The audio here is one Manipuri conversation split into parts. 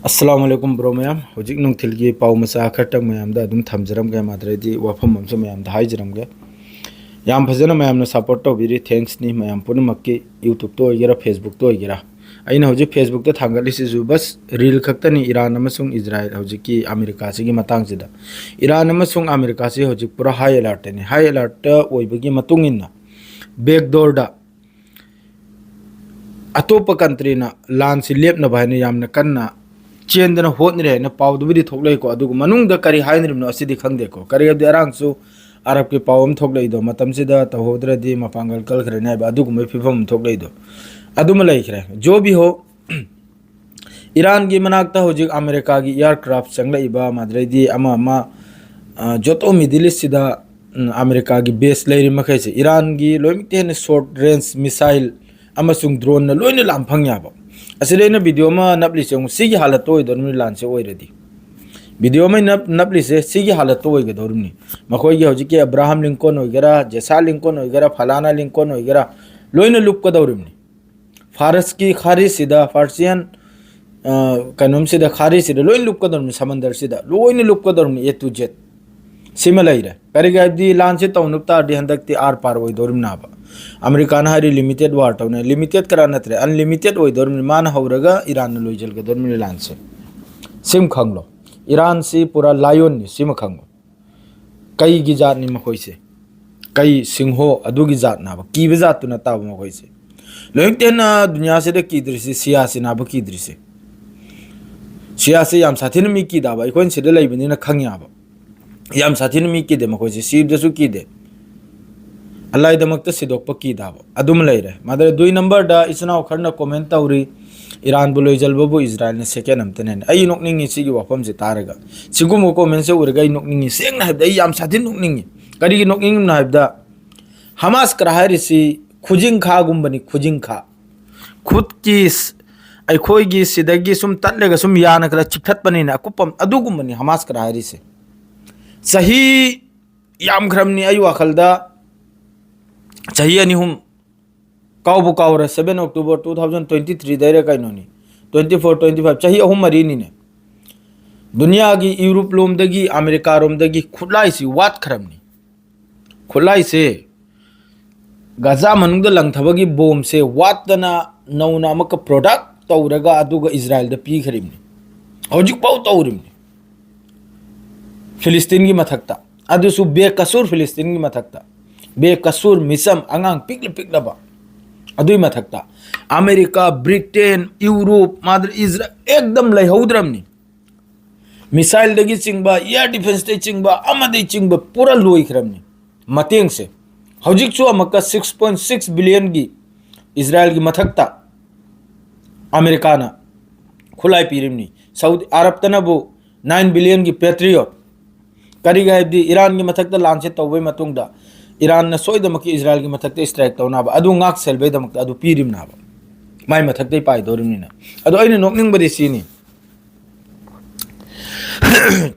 अस्सलाम वालेकुम ब्रो मैम होजिक नुंथिल की पाव मसा खटक मैम दा दुम थमजरम के माद्रेदी वफम हमसे मैम दा हाइजरम के याम फजना मैम ने सपोर्ट तो बिरी थैंक्स नी मैम पुन मक्की यूट्यूब तो होइगेरा फेसबुक तो होइगेरा अइना होजिक फेसबुक तो थांगलिसिजु बस रील खक्तनी ईरान अमसुंग इजराइल होजिक की अमेरिका सिगी मतंग सिदा ईरान अमसुंग अमेरिका से होजिक पूरा हाई अलर्ट ने हाई अलर्ट ओइबगी मतुंग इन्ना बैकडोर दा अतोप कंट्री ना लान से लेपना भाईने यामना कन्ना चेंदना होटने न पावदुबदी थोकलेको अदुगु मनुंगदा करी हाइनरिमनो असिदि खंगदेको करी अबदि अरांगसु अरब के पावम थोकलेदो मतमसिदा तहोद्रदि मपांगल कलखरने बा अदुगु मै फिफम थोकलेदो अदुम लैखरे जो भी हो ईरान की मनाकता होजिक अमेरिका की एयरक्राफ्ट चंगलाइबा माद्रेदी अमा अमा जोतो मिडिल ईस्ट सिदा अमेरिका की बेस लेरि मखैसे ईरान की लोइमितेन शॉर्ट रेंज मिसाइल अमसुंग ड्रोन न लोइने लामफंग याबा असलेना वीडियो में नपलिसे सिगी हालत तो होइदोरमनि लानसे ओइरदि वीडियो में नपलिसे सिगी हालत तो ओइगदोरमनि मखोइगी हौजिके अब्राहम लिंकन ओइगेरा जेसा लिंकन ओइगेरा फलाना लिंकन ओइगेरा लोइने लुपकदोरमनि फारस की खारी सिदा फारसियन कनम सिदा खारी सिदा लोइन लुपकदोरमनि समंदर सिदा लोइने लुपकदोरमनि ए टू जेड सिमा लैरे करिगैबदि लानसे तौनुक्तादि हंदक्ति आर पार ओइदोरमनाबा अमेरिका हारी लिमिटेड वार तौने लिमिटेड करा नत्रे अनलिमिटेड ओइदोरमनि मान हौरगा ईरान लोइजलगदोरमनि लानसे सिम खंगलो ईरान से पूरा लायन नि सिम खंगो कई की जात नि मखोइसे कई सिंहो अदुगी जात नाबा कीबे जात तुना ताब मखोइसे लोइतेन दुनिया से द कीद्रिसे सियासी नाबा कीद्रिसे सियासी याम साथिन मी की दाबा इकोन सिदे लैबनि न खंगयाबा याम साथिन मी की दे मखोइसे सिबदसु की दे अल्लाह दमकत सिदोक की दाबो अदुम लैरे मादर दुई नंबर दा इसना खरना कमेंट तौरी ईरान बु लोइजलबबु इजराइल ने सेकेंड अमतने आई नोकनिंगी सिगी वफम से तारगा सिगुम कमेंट से उरगा आई नोकनिंगी सेंग ना हबदा याम साथिन नोकनिंगी करी की नोकनिंग ना हबदा हमास कराहारिसी खुजिंग खा गुंबनी खुजिंग खा खुद की अखोइगी सिदगी सुम तत्लेगा सुम याना करा चिखतपनिना अकुपम अदुगुंबनी हमास कराहारिसे सही याम खरमनी आई वाखलदा चाहिए अनिहुम काउबु काउर 7 अक्टूबर 2023 दायरे काइनोनी 24 25 चाहिए अहुम मरीनी ने दुनिया की यूरोप लोमदगी अमेरिका रोमदगी खुलाई वात खरमनी खुलाई से गजा मनुंग लंगथबगी बोम से वातना नौना अमक प्रोडक्ट तौरगा अदुगा इजराइल द पी खरिमनी हौजिक पाउ तौरिमनी फिलिस्तीन की मथकता अदुसु बेकसूर फिलिस्तीन की मथकता बेकसूर मिसम अंगांग पिकल पिकलबा अदुई मथकता अमेरिका ब्रिटेन यूरोप मादर इजराइल एकदम लैहौद्रमनी मिसाइल दगी चिंगबा एयर डिफेंस दे चिंगबा अमदे चिंगबा पूरा लोइखरमनी मतेंग से हौजिक सु अमका 6.6 बिलियन की इजराइल की मथकता अमेरिका ना खुलाई पीरिमनी सऊदी अरब तनबु 9 बिलियन की पेट्रियट करीगैबदी ईरान की मथकता लांचे तौबे मतुंगदा ईरान ने सोयदमकी इजराइल की मथकते स्ट्राइक तौनाबा अदु ngak selbedamक अदु पीरिमनाबा माय मथकते पाइ दोरिमनिना अदु अइने नोकनिंग बदि सिनी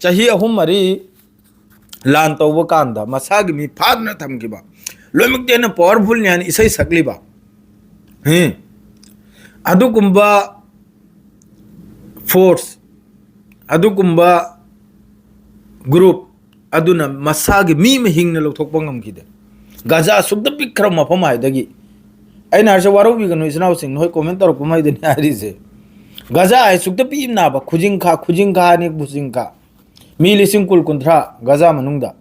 चाही अहुम मरी लान तौबा कांदा मसाग मी फागना थमकिबा लोइमकतेन पावरफुल न्यान इसै सकलिबा अदु कुंबा फोर्स अदु कुंबा ग्रुप अदुना मसागे मी में हिंगना लौथोकपा ngमखिदे गजा सुगद पिखर मफम हायदगी अइना हरसे वारोबिगनो इसनाव सिंग नोय कमेंट तौरक माइदनि हारिसे गजा है सुगद पिनाबा खुजिंग खा ने बुजिंग खा मी लिसिंग कुल कुंथ्रा गजा मनुंगदा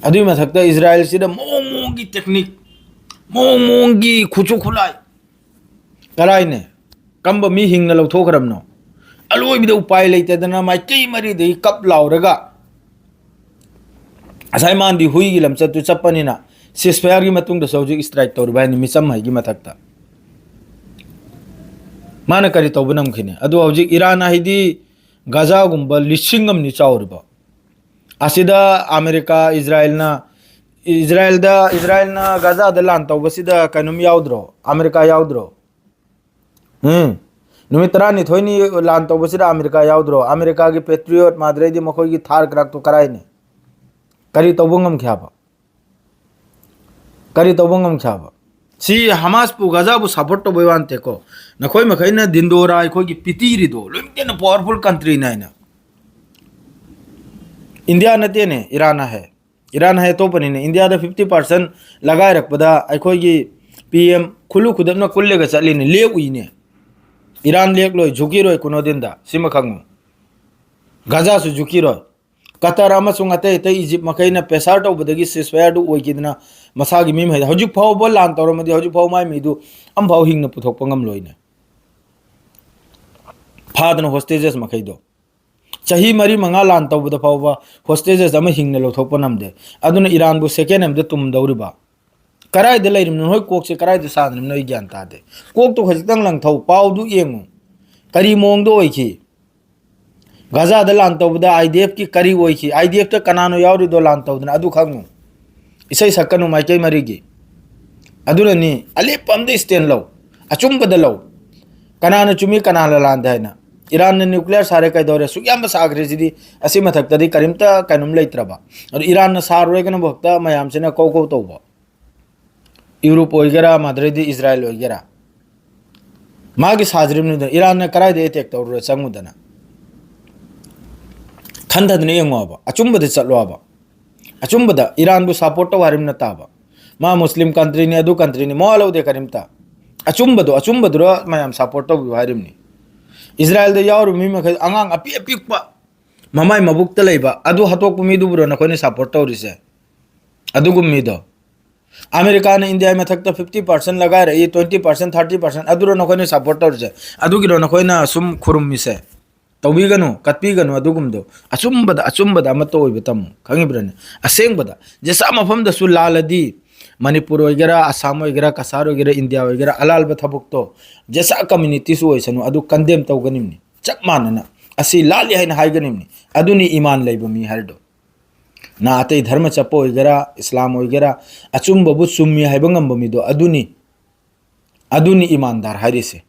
अदुई मथकता इजराइल सिदा मोंग की टेक्निक मोंग की खुचु खुलाई कराइने कंब मी हिंगना लौथोखरमनो अलोइबिद उपाय लेतेदना माइ कई मरी दे कप लाउरगा असai मान हुई की लमचतु चप्पनिना सिस्फायर की मतुंग सौजिक स्ट्राइक तौर बायनी मिसम है की मथकता माना करी तौबनम खिने अदु हौजिक ईरान हाइदी गजा गुंबा लिसिंग अमनि चाउरबा असिदा अमेरिका इजराइल ना गजा द लान तौबसिदा कनुम याउद्रो अमेरिका याउद्रो नुमितरानी थोइनी लान तौबसिदा अमेरिका याउद्रो अमेरिका की पेट्रियट माद्रेदी मखोई की थार क्रक तो कराइने करी तौबंगम ख्याबा सी हमास पु गजा बु सपोर्ट तो बोइवानते को नखोई मखैना दिंदोरा अखोई की पितीरी दो लोइमकेन पावरफुल कंट्री नाइना इंडिया नते ने ईरान है तो पनी ने इंडिया दा 50% लगाए रखपदा अखोई की पीएम खुलु खुदना कुल्लेगा चली ने ले उइने ईरान लेक लोय झुकी रोय कुनो दिनदा सिमा खंगु गजा सु झुकी रोय कतर अमसुंग अते ते इजिप्ट मखैना पेसार तौबदगी सिसफायर दु ओइकिदना मसागी मिम है हजु फाव बोल लान तौरमदि हजु फाव माय मिदु अम फाव हिंगना पुथोक पंगम लोइने फादन होस्टेजेस मखैदो चाही मरी मंगा लान तौबद फाव होस्टेजेस अम हिंगना लोथोक पनमदे अदुना ईरान बु सेकेंड एम दे तुम दौरिबा कराय दे लैरिम नोय कोक से कराय दे सादरिम नोय ज्ञान तादे कोक तो खजितंग लंगथौ पाव दु येंगु करी मोंग दो ओइखी गजा द लान तौबदा आईडीएफ की करी ओइखी आईडीएफ त कनानो यावरि दो लान तौदना अदु खंगु इसै सकनु माइकै मरिगी अदुरनी अले पमदे स्टेन लो अचुंबद लो कनाना चुमी कनाला लान हैना ईरान ने न्यूक्लियर सारे कै दौरे सुयाम सागरे जिदी असि मथक्तदी करिमता कनुम लेत्रबा और ईरान न सारोयगन भक्ता मयाम सेना कौ कौ तौबा यूरोप ओइगेरा माद्रेदी इजराइल ओइगेरा मागी साजरिम ने ईरान ने कराय दे अटैक तौर संगुदना खंददने यंगोबा अचुंबद चलोबा अचुंबद ईरान बु सपोर्ट तो हरिम नताबा मा मुस्लिम कंट्री ने अदु कंट्री ने मोलो दे करिमता अचुंबद रो मयाम सपोर्ट तो हरिम नि इजराइल दे यावर मी मख अंगांग अपि अपिकपा ममाय मबुक त लेबा अदु हतोक मी दु बुरो नखोने सपोर्ट तो रिसे अदु गुम मी दो अमेरिका ने इंडिया में थक 50% लगा रही 20% 30% अदुरो नखोने सपोर्ट तो रिसे अदु गिरो नखोना सुम खुरुम मिसे तौबीगनु कत्पीगनु अदुगुमदो अचुंबद अमतो ओइबतम खंगिब्रने असेंगबदा जेसा मफम दसु लालदी मणिपुर ओइगेरा असम ओइगेरा कसार ओइगेरा इंडिया ओइगेरा अलाल बथबुक्तो जेसा कम्युनिटी सु ओइसनु अदु कंडेम तौगनिमनि चक मानना असि लाली हैन हाइगनिमनि अदुनी ईमान लेबमी हरदो ना अतै धर्म चपो ओइगेरा इस्लाम ओइगेरा अचुंबबु सुम्मी हाइबंगमबमिदो अदुनी ईमानदार हारिसे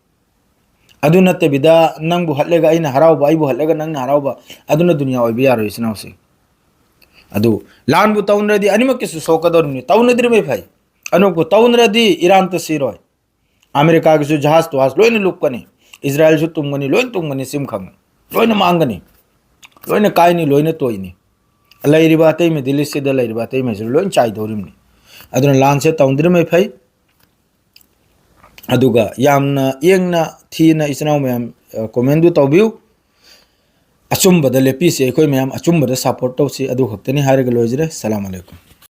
अदु नते बिदा नंग बु हल्लेगा इन हरावबा आई बु हल्लेगा नंग हरावबा अदुना दुनिया ओइबि यारो इसनाउसे अदु लान बु तौनरदी अनिमक के सोकदोरनि तौनद्रि मे फै अनुको तौनरदी ईरान त सिरोय अमेरिका के जहाज तो आज लोइन लुकनी इजराइल सु तुमगनी लोइन तुमगनी सिम खंग लोइन मांगनी लोइन काइनी लोइन तोइनी लैरिबा तै मे दिल्ली से द लैरिबा तै मे लोइन चाइ दोरिमनि अदुना लान से तौनद्रि मे फै अदुगा यामना येंगना थीना इसनाउ मैम कमेंट तौबिउ अचुंबद लेपी से अखोय मैम अचुंबद सपोर्ट तौसी अदु खक्तनी हारग लोजरे सलाम अलैकुम।